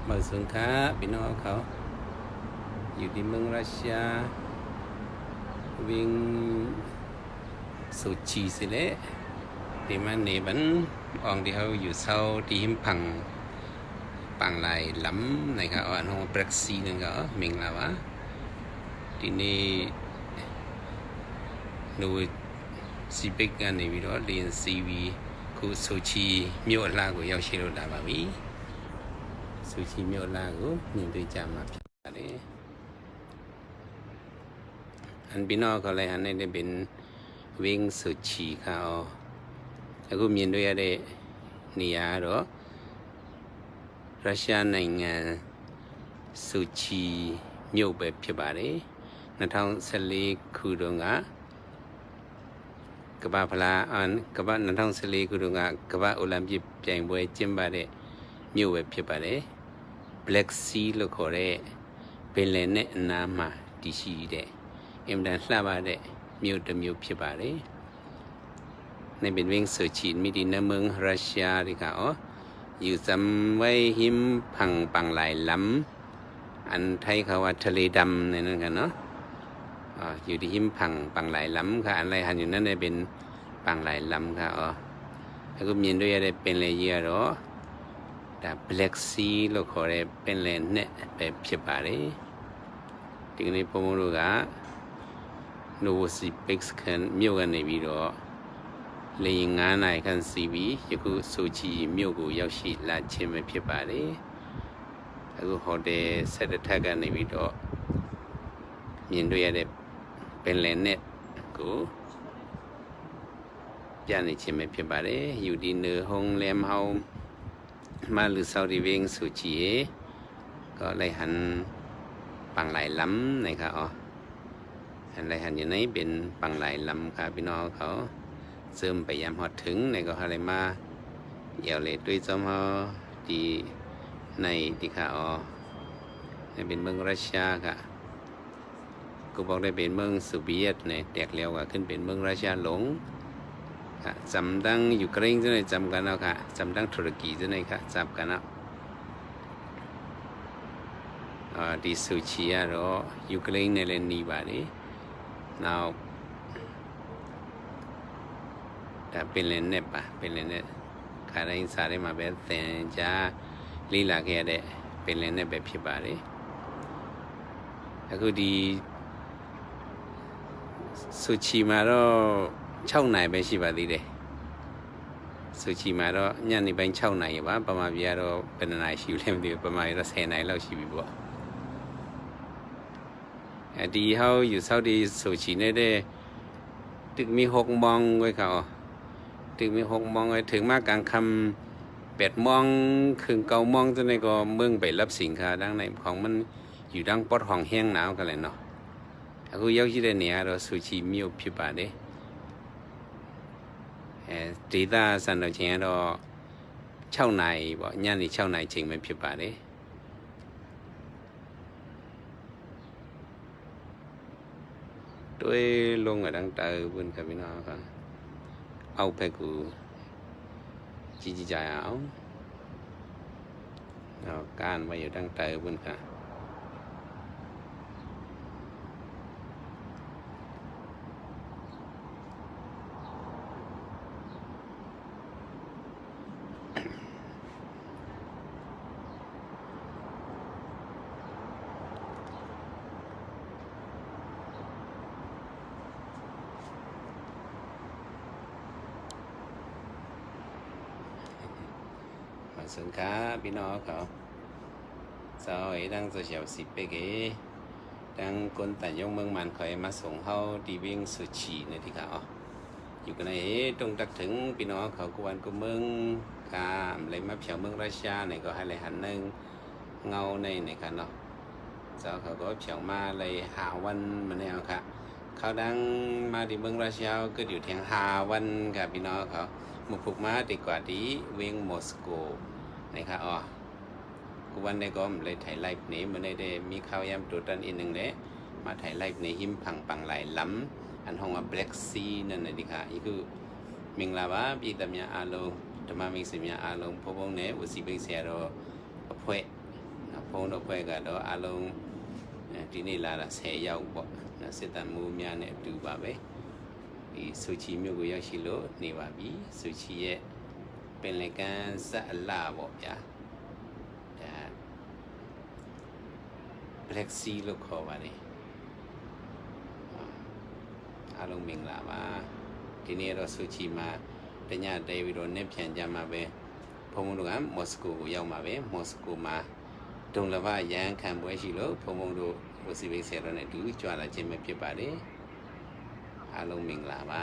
มาสุนค้าพี่น้องเขาอยู่ที่เมืองรัสเซียวิ่งสุชีสิเละที่มันเนบันอองที่เขาอยู่เศร้าที่หิมพังปังลายล้ำในเขาอันห้องเบรกซีนั่นก็มิงลาวะที่นี่นูสิเบกกันในวิดีโอเรียนซีวีกูสุชีมีโอลากูยาวเชโรดาบาวีสุชีมีโอลากูยังได้จำมาพิจารณาอันพี่น้องเขาเลยอันนี้ได้เป็นวิ่งสุชีเขาแล้วก็มีด้วยอะไรนี่ยาหรอรัสเซียในงานสุชีมีโอแบบพิบารีนัทางเซลีคูดงะกบะพลาอันกบะนัทางเซลีคูดงะกบะโอลิมปิกเปลี่ยนบวยจิมบารีมีโอแบบพิบารีBlack Sea လို့ခေါ်တဲ့ပင်လယ်နဲ့အနားမှာတည်ရှိတဲ့အင်မတန်လှပတဲ့မြို့တစ်မြို့ဖြစ်ပါတယ်။ในเป็นวิ่งสุชีมีดีในเมืองรัสเซียดีค่ะอ๋ออยู่จำไว้หิมพังปังหลายลำอันไทยเขาว่าทะเลดำในนั้นกันเนาะอยู่ที่หิมพังปังหลายลำค่ะอะไรหันอยู่นั่นได้เป็นปังหลายลำค่ะอ๋อแล้วก็มีด้วยอะไรเป็นเลยเยอะหรอแต่ Black Sea လို့ခေါ်တဲ့ပင်လယ်နဲ့ပဲဖြစ်ပါတယ်ဒီကနေ့ဘုံဘုံတို့က Novosibirsk မြို့ကနေပြီးတော့လေယာဉ်9နာရီခန့်စီးပြီးယခုဆိုချီမြို့ကိုရောက်ရှိလာခြင်းပဲဖြစ်ပါတယ်အခုဟိုတယ်ဆက်တစ်ထပ်ကနေပြီးတော့မြင်တွေ့ရတဲ့ပင်လယ်နဲ့ကိုပြနေခြင်းပဲဖြစ်ပါတယ်ယူဒီနဟုံလမ်ဟောင်းมาหรือซาอุดิเวงสุชีก็เลยหันปังหลายล้ำนะครับอ๋อหันเลยหันอยู่ในเป็นปังหลายล้ำครับพี่น้องเขาเสริมไปยามหอดถึงในก็อะไรมาเยี่ยวเลยด้วยจอมเขาดีในที่ค่ะอ๋อในเป็นเมืองรัสเซียค่ะกูบอกได้เป็นเมืองโซเวียตเนี่ยแตกแล้วก็ขึ้นเป็นเมืองรัสเซียหลงจำดังยูเครนจะได้จำกันแล้วค่ะจำดังตุรกีจะได้ค่ะจำกันแล้วดิสุชีอะรอยูเครนในเรื่องนี้บารีน่าแต่เป็นเรื่องเน็บปะเป็นเรื่องเน็บข้าได้สารมาแบบแต่จะลีลาแค่เด็เป็นเรื่องเน็บแบบพิบารีแล้วก็ดีสุชีมาแล้ว6နိုင်ပဲရှိပါသေးတယ်ဆိုချီမှာတော့ညနေပိုင်း6နိုင်ပါပမာပြည်ကတော့ဘယ်နှစ်နိုင်ရှိလဲမသိဘူးပမာရတော့10နိုင်လောက်ရှိပြီပေါ့ဒီဟောอยู่เซาดีဆိုချီနေတဲ့ตึกมี6โมงไว้เขาตึกมี6โมงไว้ถึงมากลางค่ำ8โมงถึง9โมงจนได้ก็เมืองไปรับสินค้าดังในของมันอยู่ดังปอดห้องแห้งหนาวกันเลยเนาะအခုရောက်ရှိတဲ့နေရာတော့ဆိုချီမြို့ဖြစ်ပါတယ်ဒေသစံတော်ချိန်ကတော့6နိုင်ပေါ့ညနေ6နိုင်ချိန်ပဲဖြစ်ပါတယ်ด้วยลงกับดังเตอร์บนกับพี่น้องครับเอาไปกูจีจีใจเอาการมาอยู่ดังเตอร์บนค่ะสินค้าพี่น้องเขาสาวดังโซเชียลสิบไปเก๋ดังคนแต่ยงเมืองมันคอยมาส่งเขาดีวิ่งสุชีในที่เขาอยู่กันในตรงตักถึงพี่น้องเขากวนกูเมืองกามเลยมาเผียวเมืองราชาในก็ให้เลยหันหนึ่งเงาในค่ะเนาะสาวเขาก็เผียวมาเลยหาวันมาแนวค่ะเขาดังมาที่เมืองราชาก็อยู่เทียงหาวันกับพี่น้องเขาหมุกผูกมาดีกว่าดีวิ่งมอสโกนะครับอ๋อกูวันนี้ก็เลยถ่ายไลฟ์นี้มันได้มีข่าวยามตัวตันอีกหนึ่งเลยมาถ่ายไลฟ์ในหิมพังปังหลายล้ำอันห้องว่า Black Sea นั่นนะดิค่ะอีกคือมิงลาบะปีตามีอาลงธรรมมิงสิมีอาลงพวกนี้อุสิเบกเสียรอเพื่อ ဖုန်းတော့ဖွဲ့ကတော့အလုံးဒီနေ့လာတာ10ရောက်ပေါ့နော်စစ်တမ်းမှုများနဲ့အတူပါပဲဒီဆူချီမြို့ကိုရောက်ရှိလို့နေပါပြီဆူချီရဲ့ပင်လယ်ကမ်းစက်အလှပေါ့ဗျာဒါ Black Sea လို့ခေါ်ပါတယ်အားလုံးမင်္ဂလာပါဒီနေ့တော့ဆူချီမှာတညတဲပြီးတော့နေ့ပြန်ကြမှာပဲဘုံဘုံတို့ကမော်စကိုကိုရောက်မှာပဲမော်စကိုမှာဒုံလဘရန်ခံပွဲရှိလို့ဘုံဘုံတို့ဝစီဘိတ်ဆယ်တော့နဲ့တူကြွလာခြင်းပဲဖြစ်ပါတယ်အားလုံးမင်္ဂလာပါ